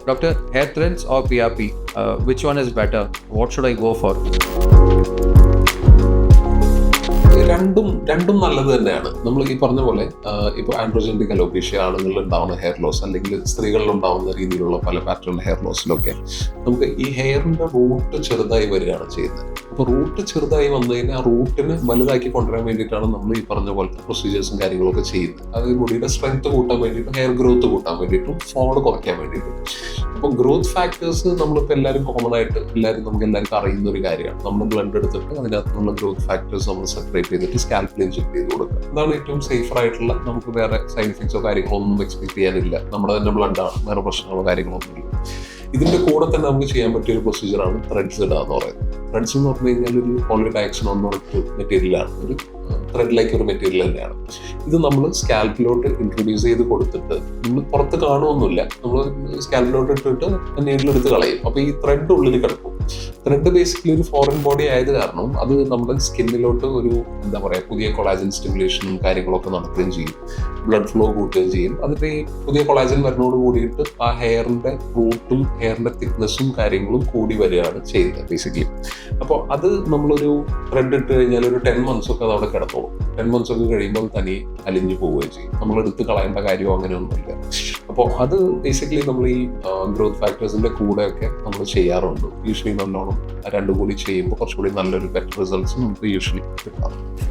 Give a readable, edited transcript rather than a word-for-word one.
Doctor, hair threads or PRP? Which one is better? What should I go for? രണ്ടും നല്ലത് തന്നെയാണ്. നമ്മൾ ഈ പറഞ്ഞ പോലെ ഇപ്പോൾ ആൻഡ്രോജെനിക് അലോപേഷ്യ ആണുങ്ങളിൽ ഉണ്ടാവുന്ന ഹെയർ ലോസ് അല്ലെങ്കിൽ സ്ത്രീകളിൽ ഉണ്ടാവുന്ന രീതിയിലുള്ള പല പാറ്റേൺ ഹെയർ ലോസിലൊക്കെ നമുക്ക് ഈ ഹെയറിന്റെ റൂട്ട് ചെറുതായി വരികയാണ് ചെയ്യുന്നത്. അപ്പോൾ റൂട്ട് ചെറുതായി വന്നു കഴിഞ്ഞാൽ ആ റൂട്ടിന് വലുതാക്കി കൊണ്ടുവരാൻ വേണ്ടിയിട്ടാണ് നമ്മൾ ഈ പറഞ്ഞ പോലത്തെ പ്രൊസീജിയേഴ്സും കാര്യങ്ങളൊക്കെ ചെയ്യുന്നത്. അത് മുടിയുടെ സ്ട്രെങ്ത് കൂട്ടാൻ വേണ്ടിയിട്ടും ഹെയർ ഗ്രോത്ത് കൂട്ടാൻ വേണ്ടിയിട്ടും ഫോൾ കുറയ്ക്കാൻ വേണ്ടിയിട്ടും. അപ്പോൾ ഗ്രോത്ത് ഫാക്ടേഴ്സ് നമ്മളിപ്പോൾ എല്ലാവരും കോമൺ ആയിട്ട് നമുക്ക് എല്ലാവർക്കും അറിയുന്ന ഒരു കാര്യമാണ്. നമ്മൾ ബ്ലഡ് എടുത്തിട്ട് അതിനകത്ത് നമ്മൾ ഗ്രോത്ത് ഫാക്ടേഴ്സ് നമ്മൾ സെപ്പറേറ്റ് ചെയ്തിട്ട് സ്കാൽപ്പിൽ ഇൻജെക്ട് ചെയ്ത് കൊടുക്കുക. അതാണ് ഏറ്റവും സേഫർ ആയിട്ടുള്ള, നമുക്ക് വേറെ സൈഡ് എഫക്ട്സോ കാര്യങ്ങളോ ഒന്നും എക്സ്പെക്ട് ചെയ്യാനില്ല. നമ്മുടെ തന്നെ ബ്ലഡാണ്, വേറെ പ്രശ്നങ്ങളോ കാര്യങ്ങളൊന്നും ഇല്ല. ഇതിന്റെ കൂടെ തന്നെ നമുക്ക് ചെയ്യാൻ പറ്റിയ ഒരു പ്രൊസീജിയറാണ് ത്രെഡ്സ് ഇടുക എന്ന് പറയുന്നത്. ത്രെഡ്സ് എന്ന് പറഞ്ഞു കഴിഞ്ഞാൽ ഒരു പോളിഡയാക്സിൻ എന്ന് പറഞ്ഞൊരു മെറ്റീരിയലാണ്, ഒരു ത്രെഡ് ഒരു മെറ്റീരിയൽ തന്നെയാണ്. ഇത് നമ്മൾ സ്കാൽപ്പിലോട്ട് ഇൻട്രൊഡ്യൂസ് ചെയ്ത് കൊടുത്തിട്ട് നമ്മൾ പുറത്ത് കാണുമൊന്നുമില്ല, നമ്മൾ സ്കാൽപ്പിലോട്ട് ഇട്ടിട്ട് നീഡിലെടുത്ത് കളയും. അപ്പോൾ ഈ ത്രെഡ് ഉള്ളിൽ കിടക്കും. ത്രെഡ് ബേസിക്കലി ഒരു ഫോറിൻ ബോഡി ആയത് കാരണം അത് നമ്മുടെ സ്കിന്നിലോട്ട് ഒരു പുതിയ കൊളാജൻ സ്റ്റിമുലേഷനും കാര്യങ്ങളൊക്കെ നടത്തുകയും ചെയ്യും, ബ്ലഡ് ഫ്ലോ കൂട്ടുകയും ചെയ്യും. അതിപ്പോൾ ഈ പുതിയ കൊളാജൻ വരുന്നതോട് കൂടിയിട്ട് ആ ഹെയറിന്റെ റൂട്ടും ഹെയറിന്റെ തിക്നെസ്സും കാര്യങ്ങളും കൂടി വരികയാണ് ചെയ്യുന്നത് ബേസിക്കലി. അപ്പോൾ അത് നമ്മളൊരു ത്രെഡ് ഇട്ട് കഴിഞ്ഞാൽ ഒരു 10 months ഒക്കെ അത് അവിടെ കിടന്നോളും. 10 months ഒക്കെ കഴിയുമ്പോൾ തനി അലിഞ്ഞു പോവുകയും ചെയ്യും. നമ്മൾ എടുത്ത് കളയേണ്ട കാര്യമോ അങ്ങനെയൊന്നുമില്ല. അപ്പോൾ അത് ബേസിക്കലി നമ്മൾ ഈ ഗ്രോത്ത് ഫാക്ടേഴ്സിന്റെ കൂടെയൊക്കെ നമ്മൾ ചെയ്യാറുണ്ട്. യൂഷ്വലി നല്ലോണം രണ്ടും കൂടി ചെയ്യുമ്പോൾ കുറച്ചുകൂടി നല്ലൊരു ബെറ്റർ റിസൾട്ട്സ് നമുക്ക് യൂഷ്വലി കിട്ടാറുണ്ട്.